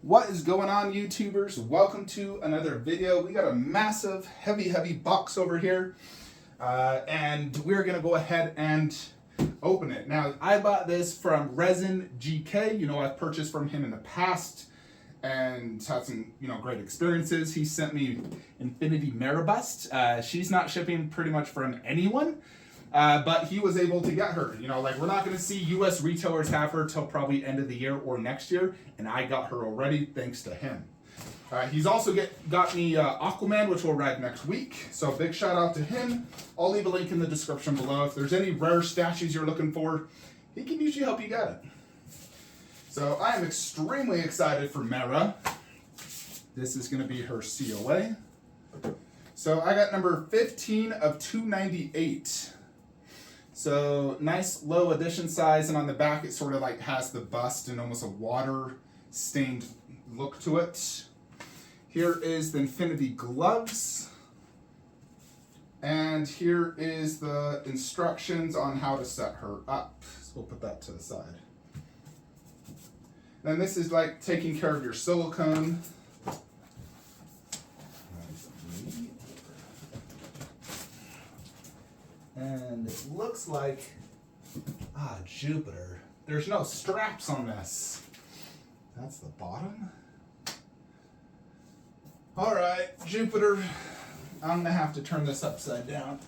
What is going on, YouTubers? Welcome to another video. We got a massive, heavy box over here, and we're gonna go ahead and open it. Now, I bought this from Resin GK. You know, I've purchased from him in the past and had some, great experiences. He sent me Infinity Mera bust. She's not shipping pretty much from anyone. But he was able to get her. We're not going to see U.S. retailers have her till probably end of the year or next year, and I got her already thanks to him. He's also got me Aquaman, which will arrive next week, so big shout out to him. I'll leave a link in the description below. If there's any rare statues you're looking for, he can usually help you get it. So I am extremely excited for Mera. This is going to be her COA. So I got number 15 of 298. So nice low edition size, and on the back it sort of like has the bust and almost a water stained look to it. Here is the Infinity gloves, and here is the instructions on how to set her up. So we'll put that to the side. Then this is like taking care of your silicone. And it looks like, Jupiter. There's no straps on this. That's the bottom. All right, Jupiter. I'm gonna have to turn this upside down.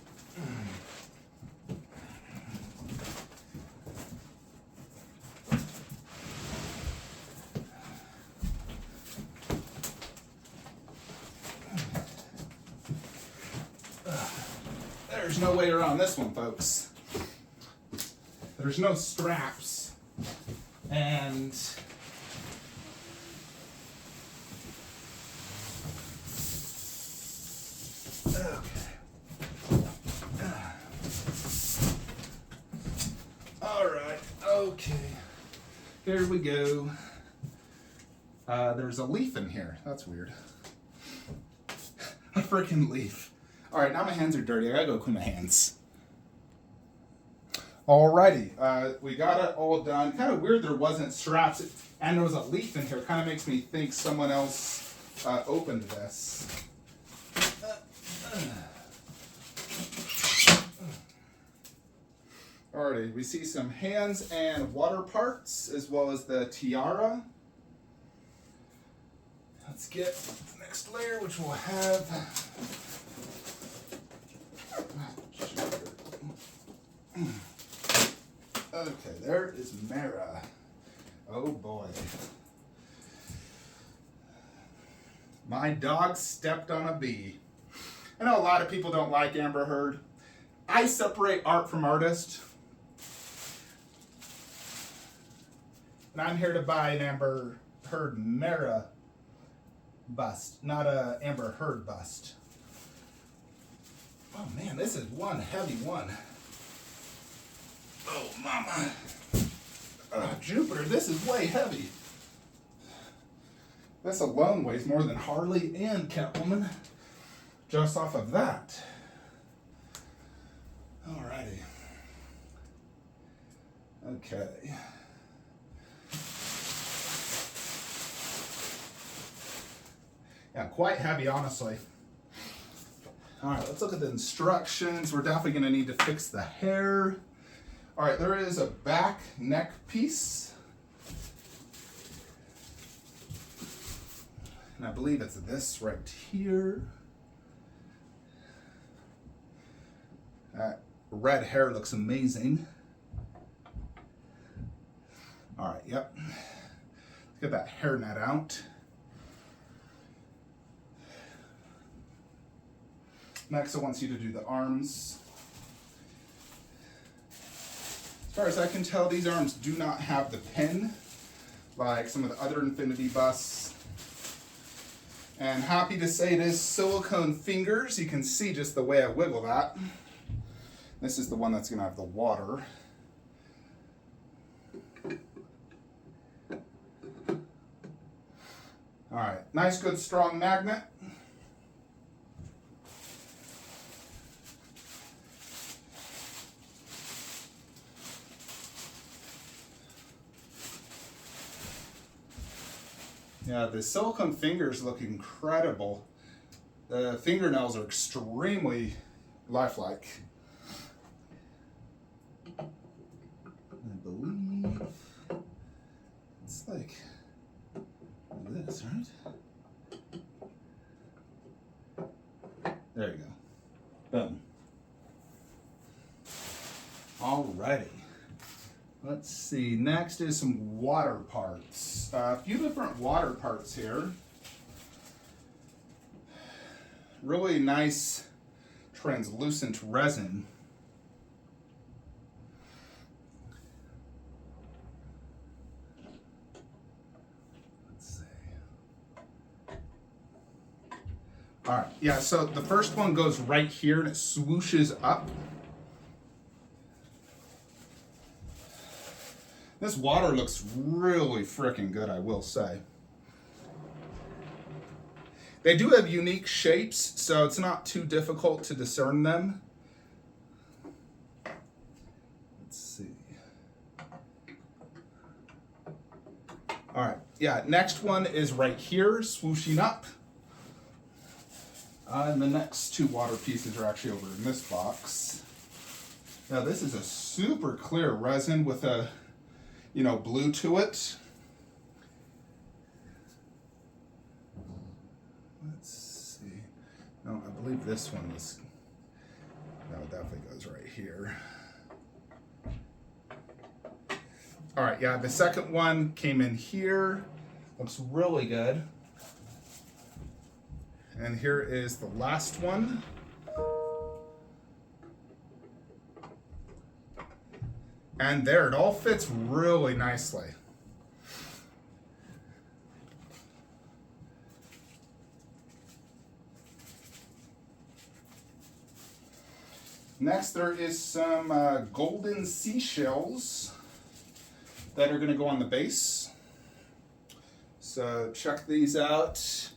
There's no way around this one, folks. There's no straps. And okay. Here we go. There's a leaf in here. That's weird. A freaking leaf. All right, now my hands are dirty. I gotta go clean my hands. Alrighty, we got it all done. Kind of weird there wasn't straps, and there was a leaf in here. Kind of makes me think someone else opened this. Alrighty, we see some hands and water parts, as well as the tiara. Let's get the next layer, which we'll have. Okay, there is Mera. Oh boy. My dog stepped on a bee. I know a lot of people don't like Amber Heard. I separate art from artist. And I'm here to buy an Amber Heard Mera bust, not a Amber Heard bust. Oh man, this is one heavy one. Oh mama. Jupiter, this is way heavy. This alone weighs more than Harley and Catwoman just off of that. Alrighty. Okay. Yeah, quite heavy, honestly. All right, let's look at the instructions. We're definitely going to need to fix the hair. All right, there is a back neck piece. And I believe it's this right here. That red hair looks amazing. All right, yep. Let's get that hairnet out. Next, it wants you to do the arms. As far as I can tell, these arms do not have the pin, like some of the other Infinity busts. And happy to say it is silicone fingers. You can see just the way I wiggle that. This is the one that's gonna have the water. All right, nice, good, strong magnet. Yeah, the silicone fingers look incredible. The fingernails are extremely lifelike. I believe it's like this, right? There you go. Boom. Alrighty. Let's see. Next is some water parts. A few different water parts here. Really nice translucent resin. Let's see. All right, yeah, so the first one goes right here and it swooshes up. This water looks really freaking good, I will say. They do have unique shapes, so it's not too difficult to discern them. Let's see. All right, yeah, next one is right here, swooshing up. And the next two water pieces are actually over in this box. Now this is a super clear resin with a, blue to it. Let's see. No, I believe this one was, no, it definitely goes right here. All right, yeah, the second one came in here. Looks really good. And here is the last one. And there, it all fits really nicely. Next, there is some golden seashells that are gonna go on the base. So check these out.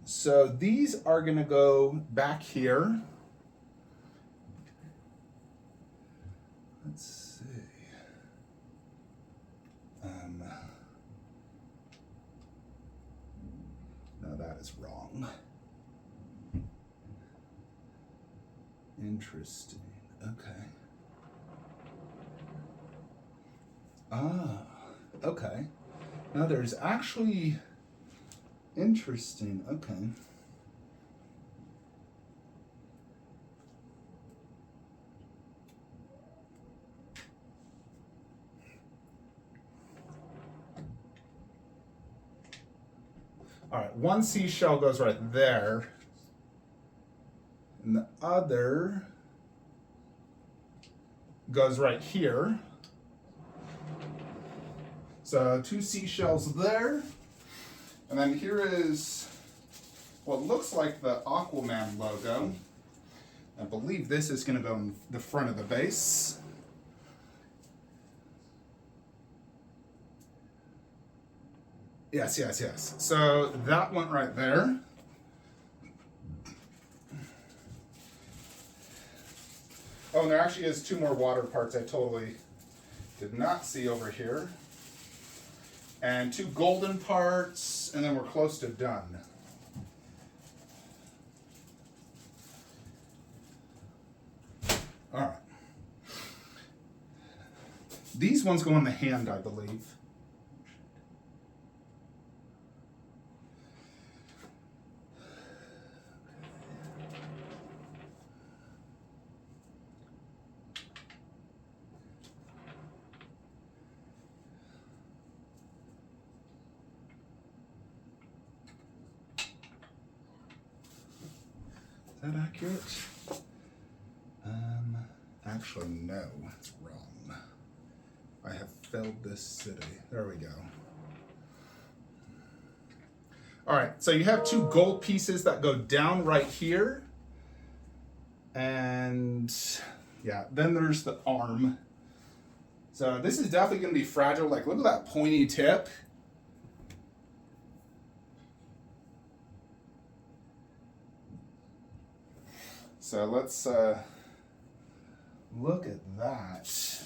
So these are gonna go back here. Let's see. No, that is wrong. Interesting. Okay. Ah, okay. Now there's actually interesting. Okay. All right, one seashell goes right there, and the other goes right here. So two seashells there, and then here is what looks like the Aquaman logo. I believe this is going to go in the front of the base. Yes, yes, yes. So that went right there. Oh, and there actually is two more water parts I totally did not see over here. And two golden parts, and then we're close to done. All right. These ones go on the hand, I believe. Is that accurate? Actually, no, it's wrong. I have failed this city. There we go. All right, so you have two gold pieces that go down right here. And yeah, then there's the arm. So this is definitely gonna be fragile. Like, look at that pointy tip. So let's look at that.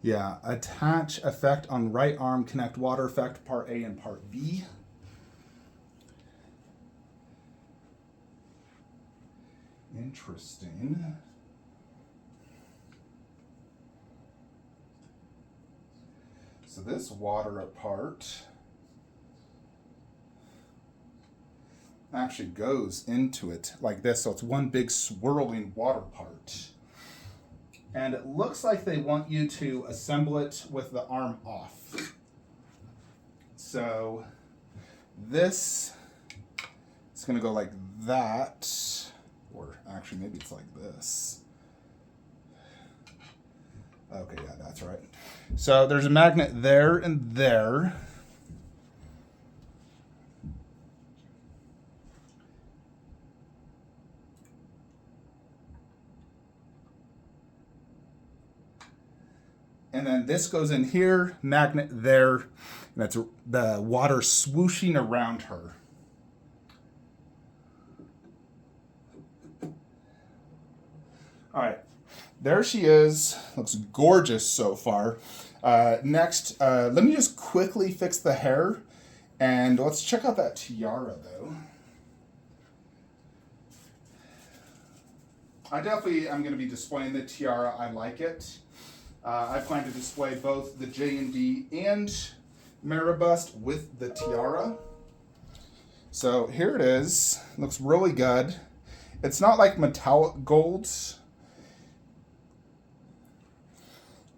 Yeah, attach effect on right arm, connect water effect, part A and part B. Interesting. So this water part actually goes into it like this. So it's one big swirling water part. And it looks like they want you to assemble it with the arm off. So this is going to go like that, or actually maybe it's like this. Okay, yeah, that's right. So there's a magnet there and there. And then this goes in here, magnet there, and that's the water swooshing around her. All right, there she is. Looks gorgeous so far. Next, let me just quickly fix the hair, and let's check out that tiara though. I definitely am going to be displaying the tiara. I like it. I plan to display both the J&D and Mera bust with the tiara. So here it is. Looks really good. It's not like metallic golds,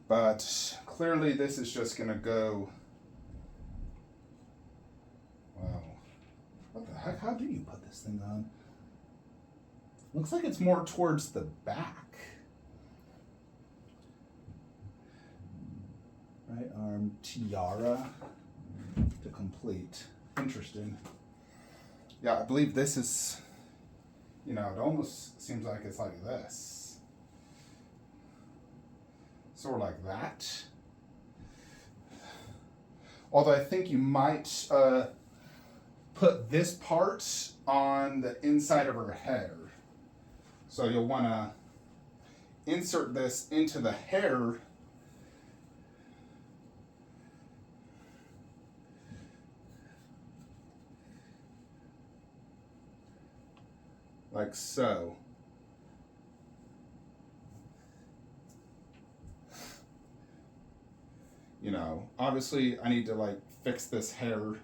but clearly this is just going to go. Wow. What the heck? How do you put this thing on? Looks like it's more towards the back. Right arm tiara to complete. Interesting. Yeah, I believe this is, it almost seems like it's like this. Sort of like that. Although I think you might put this part on the inside of her hair. So you'll want to insert this into the hair like so. Obviously I need to fix this hair.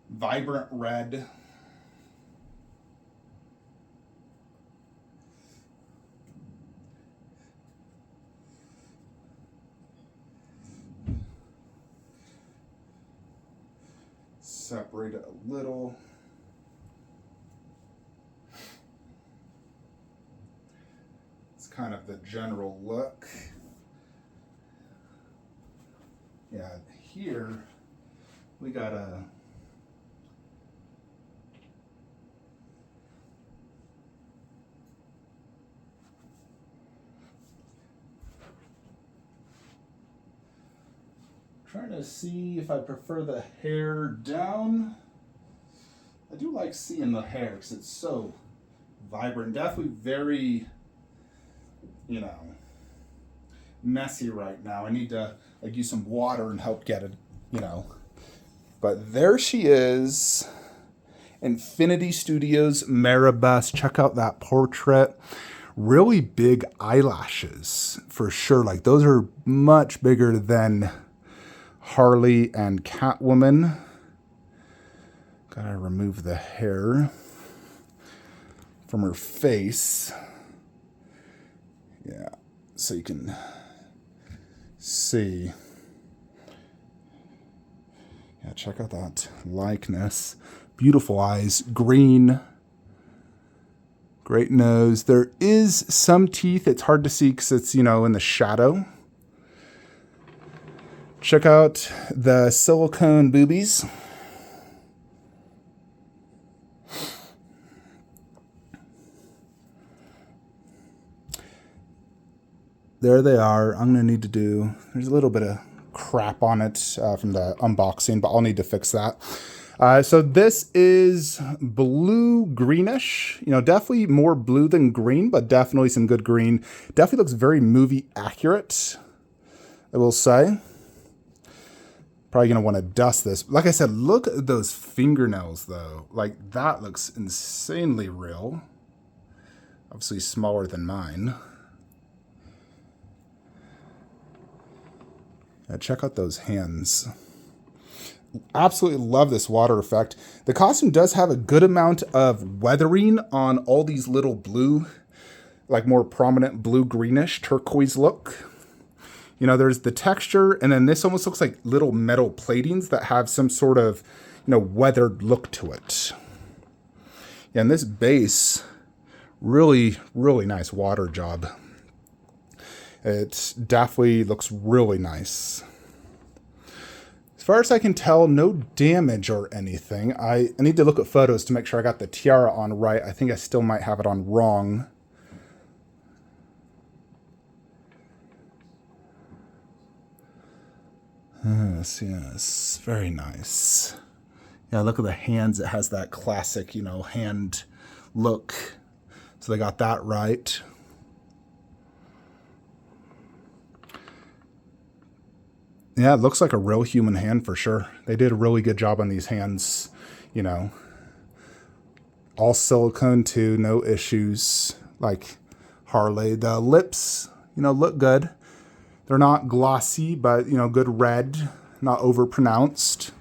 Vibrant red. Separate it a little. It's kind of the general look. Yeah, here we got a trying to see if I prefer the hair down. I do like seeing the hair because it's so vibrant. Definitely very, messy right now. I need to use some water and help get it, But there she is. Infinity Studios Mera bust. Check out that portrait. Really big eyelashes for sure. Those are much bigger than Harley and Catwoman. Gotta remove the hair from her face. Yeah, so you can see. Yeah, check out that likeness. Beautiful eyes, green. Great nose. There is some teeth. It's hard to see because it's, in the shadow. Check out the silicone boobies. There they are. I'm going to need to do, there's a little bit of crap on it from the unboxing, but I'll need to fix that. So this is blue greenish, definitely more blue than green, but definitely some good green. Definitely looks very movie accurate, I will say. Probably going to want to dust this. Like I said, look at those fingernails though. Like that looks insanely real. Obviously smaller than mine. Check out those hands. Absolutely love this water effect. The costume does have a good amount of weathering on all these little blue, like more prominent blue greenish turquoise look. There's the texture, and then this almost looks like little metal platings that have some sort of, weathered look to it. Yeah, and this base, really, really nice water job. It definitely looks really nice. As far as I can tell, no damage or anything. I need to look at photos to make sure I got the tiara on right. I think I still might have it on wrong. Yes, very nice. Yeah, look at the hands. It has that classic, hand look. So they got that right. Yeah, it looks like a real human hand for sure. They did a really good job on these hands, all silicone too, no issues. Like Harley, the lips, look good. They're not glossy, but, good red, not overpronounced. A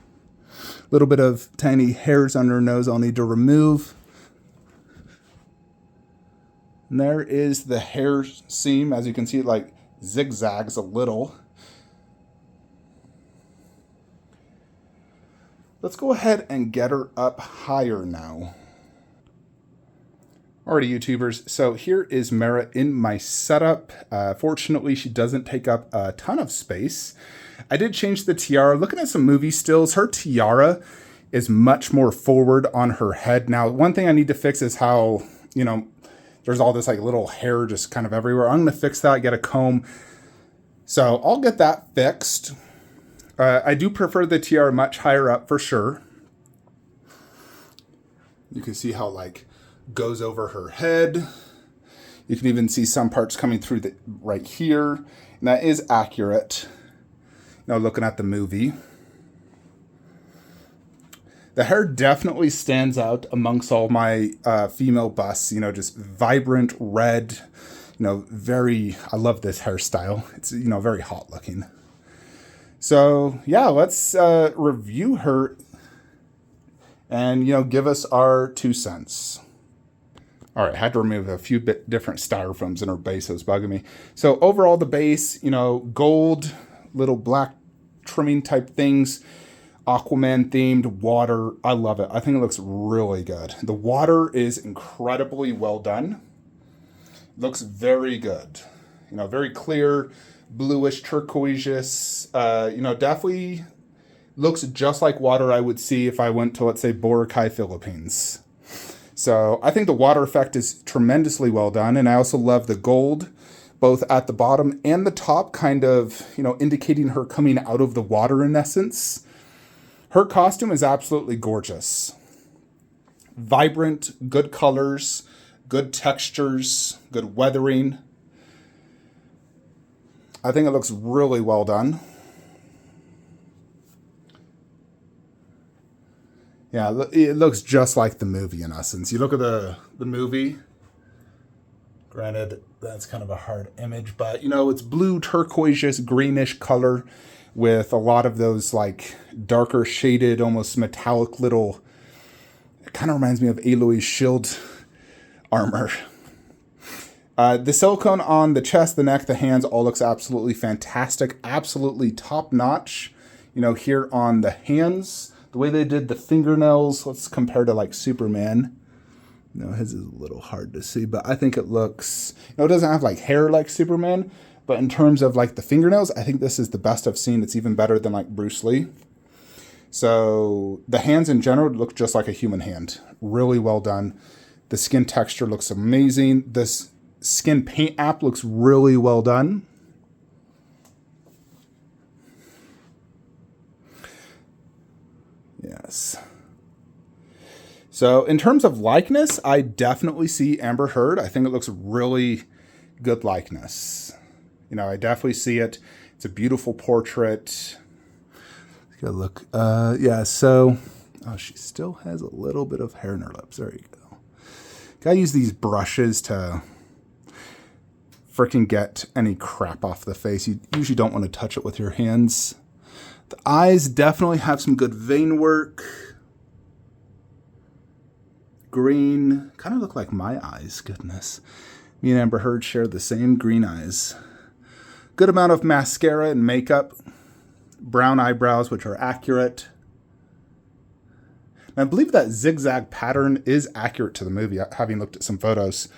little bit of tiny hairs on her nose I'll need to remove. And there is the hair seam. As you can see, it like zigzags a little. Let's go ahead and get her up higher now. Alrighty, YouTubers, so here is Mera in my setup. Fortunately, she doesn't take up a ton of space. I did change the tiara. Looking at some movie stills, her tiara is much more forward on her head. Now, one thing I need to fix is how, there's all this like little hair just kind of everywhere. I'm going to fix that, get a comb. So I'll get that fixed. I do prefer the tiara much higher up for sure. You can see how like goes over her head. You can even see some parts coming through the right here, and that is accurate. Looking at the movie, the hair definitely stands out amongst all my female busts. Just vibrant red. I love this hairstyle. It's very hot looking. So yeah, let's review her and give us our 2 cents. All right, had to remove a few different styrofoams in her base that was bugging me. So overall, the base, gold, little black trimming type things, Aquaman themed water. I love it. I think it looks really good. The water is incredibly well done. Looks very good. Very clear, bluish, turquoise. Definitely looks just like water I would see if I went to, let's say, Boracay, Philippines. So I think the water effect is tremendously well done. And I also love the gold, both at the bottom and the top, kind of, indicating her coming out of the water in essence. Her costume is absolutely gorgeous. Vibrant, good colors, good textures, good weathering. I think it looks really well done. Yeah, it looks just like the movie in essence. You look at the movie, granted, that's kind of a hard image, but it's blue, turquoise, greenish color with a lot of those like darker shaded, almost metallic little, it kind of reminds me of Aloy's shield armor. The silicone on the chest, the neck, the hands all looks absolutely fantastic. Absolutely top notch. Here on the hands, the way they did the fingernails, let's compare to like Superman. His is a little hard to see, but I think it looks, it doesn't have like hair like Superman, but in terms of like the fingernails, I think this is the best I've seen. It's even better than like Bruce Lee. So the hands in general look just like a human hand. Really well done. The skin texture looks amazing. This skin paint app looks really well done. Yes. So in terms of likeness, I definitely see Amber Heard. I think it looks really good likeness. You know, I definitely see it. It's a beautiful portrait. Let's go look. Yeah, so, oh, she still has a little bit of hair in her lips. There you go. Gotta use these brushes to freaking get any crap off the face. You usually don't want to touch it with your hands. The eyes definitely have some good vein work. Green, kind of look like my eyes, goodness. Me and Amber Heard share the same green eyes. Good amount of mascara and makeup. Brown eyebrows, which are accurate. And I believe that zigzag pattern is accurate to the movie, having looked at some photos.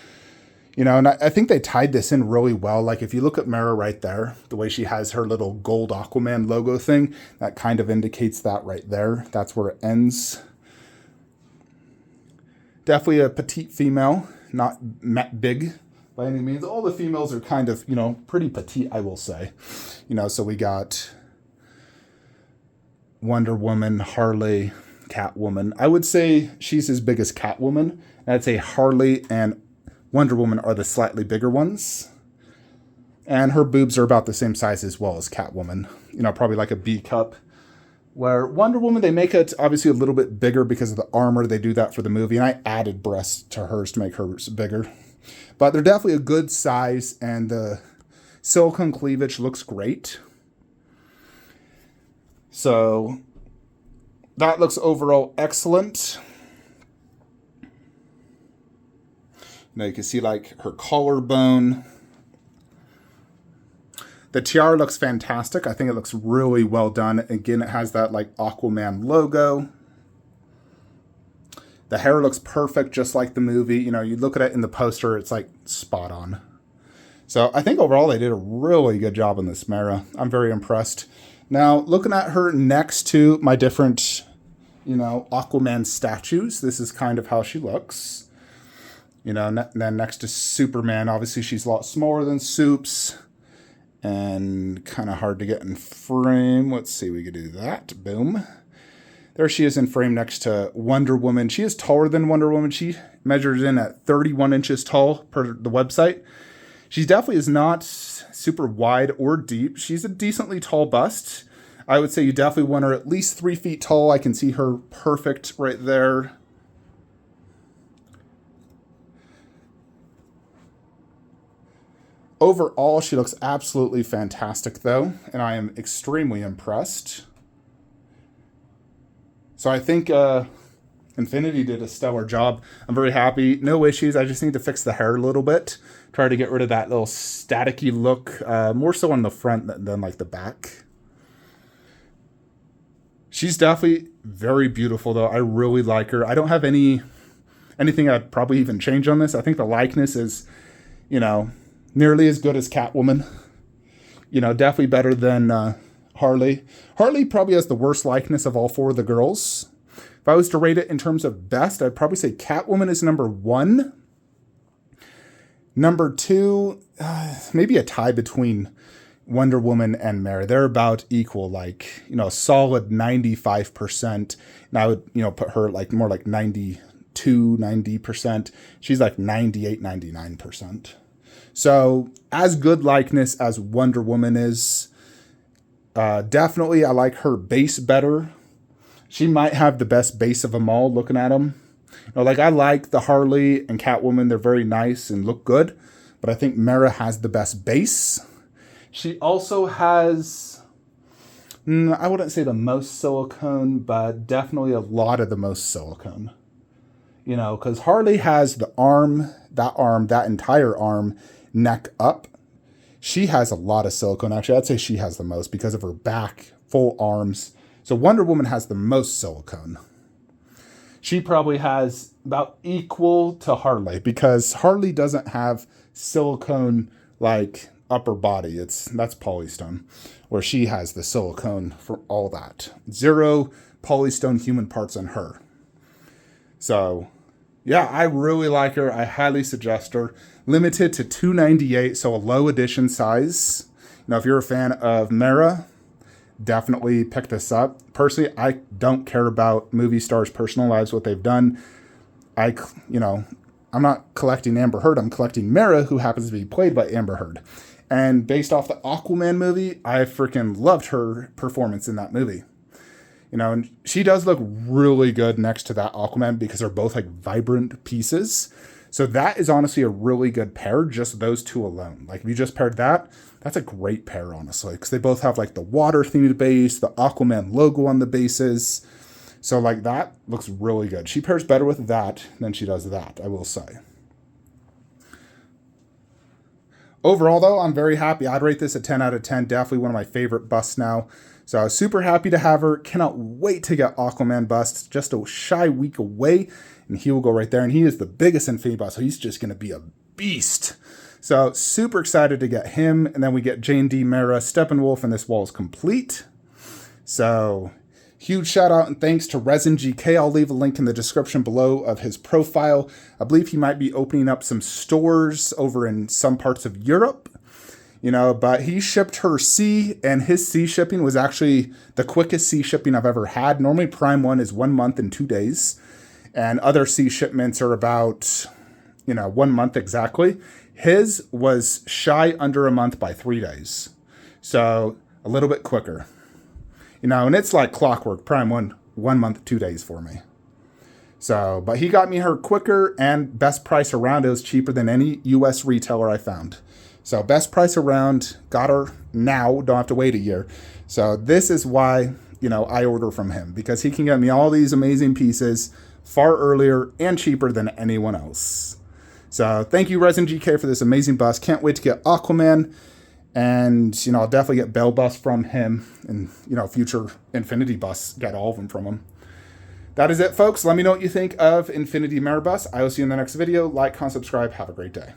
You know, and I think they tied this in really well. Like if you look at Mera right there, the way she has her little gold Aquaman logo thing, that kind of indicates that right there. That's where it ends. Definitely a petite female, not big by any means. All the females are kind of, you know, pretty petite, I will say. You know, so we got Wonder Woman, Harley, Catwoman. I would say she's as big as Catwoman. I'd say Harley and Wonder Woman are the slightly bigger ones. And her boobs are about the same size as well as Catwoman. You know, probably like a B cup. Where Wonder Woman, they make it obviously a little bit bigger because of the armor. They do that for the movie. And I added breasts to hers to make hers bigger. But they're definitely a good size. And the silicone cleavage looks great. So that looks overall excellent. Now you can see like her collarbone. The tiara looks fantastic. I think it looks really well done. Again, it has that like Aquaman logo. The hair looks perfect, just like the movie. You know, you look at it in the poster, it's like spot on. So I think overall they did a really good job on this Mera. I'm very impressed. Now, looking at her next to my different, you know, Aquaman statues, this is kind of how she looks. You know, then next to Superman, obviously she's a lot smaller than Supes. And kind of hard to get in frame. Let's see, we could do that. Boom. There she is in frame next to Wonder Woman. She is taller than Wonder Woman. She measures in at 31 inches tall per the website. She definitely is not super wide or deep. She's a decently tall bust. I would say you definitely want her at least 3 feet tall. I can see her perfect right there. Overall, she looks absolutely fantastic, though, and I am extremely impressed. So I think Infinity did a stellar job. I'm very happy. No issues. I just need to fix the hair a little bit. Try to get rid of that little staticky look, more so on the front than like the back. She's definitely very beautiful, though. I really like her. I don't have anything I'd probably even change on this. I think the likeness is, you know, nearly as good as Catwoman. You know, definitely better than Harley. Harley probably has the worst likeness of all four of the girls. If I was to rate it in terms of best, I'd probably say Catwoman is number 1. Number 2, maybe a tie between Wonder Woman and Mera. They're about equal, like, you know, a solid 95%. And I would, you know, put her like more like 92, 90%. She's like 98, 99%. So as good likeness as Wonder Woman is, definitely I like her base better. She might have the best base of them all looking at them. You know, like I like the Harley and Catwoman. They're very nice and look good. But I think Mera has the best base. She also has, I wouldn't say the most silicone, but definitely a lot of the most silicone. You know, because Harley has the arm, that entire arm, neck up. She has a lot of silicone. Actually, I'd say she has the most because of her back, full arms. So Wonder Woman has the most silicone. She probably has about equal to Harley because Harley doesn't have silicone like upper body. That's polystone, where she has the silicone for all that. 0 polystone human parts on her. So yeah, I really like her. I highly suggest her. Limited to $298, so a low edition size. You know, if you're a fan of Mera, definitely pick this up. Personally, I don't care about movie stars' personal lives, what they've done. I'm not collecting Amber Heard. I'm collecting Mera, who happens to be played by Amber Heard. And based off the Aquaman movie, I freaking loved her performance in that movie. And she does look really good next to that Aquaman because they're both like vibrant pieces. So that is honestly a really good pair, just those two alone. Like if you just paired that, that's a great pair, honestly, because they both have like the water themed base, the Aquaman logo on the bases. So like that looks really good. She pairs better with that than she does that, I will say. Overall, though, I'm very happy. I'd rate this a 10 out of 10. Definitely one of my favorite busts now. So I was super happy to have her. Cannot wait to get Aquaman bust. Just a shy week away, and he will go right there. And he is the biggest Infinity bust, so he's just going to be a beast. So super excited to get him. And then we get J&D, Mera, Steppenwolf, and this wall is complete. So huge shout out and thanks to Resin GK. I'll leave a link in the description below of his profile. I believe he might be opening up some stores over in some parts of Europe. But he shipped her sea, and his sea shipping was actually the quickest sea shipping I've ever had. Normally Prime 1 is 1 month and 2 days, and other sea shipments are about, 1 month exactly. His was shy under a month by 3 days. So a little bit quicker. And it's like clockwork, Prime 1 month, 2 days for me. So, but he got me her quicker, and best price around. It was cheaper than any US retailer I found. So best price around, got her now, don't have to wait a year. So this is why, I order from him, because he can get me all these amazing pieces far earlier and cheaper than anyone else. So thank you, Resin GK, for this amazing bust. Can't wait to get Aquaman. And, I'll definitely get Bell bust from him, and, future Infinity busts, get all of them from him. That is it, folks. Let me know what you think of Infinity Mera bust. I will see you in the next video. Like, comment, subscribe. Have a great day.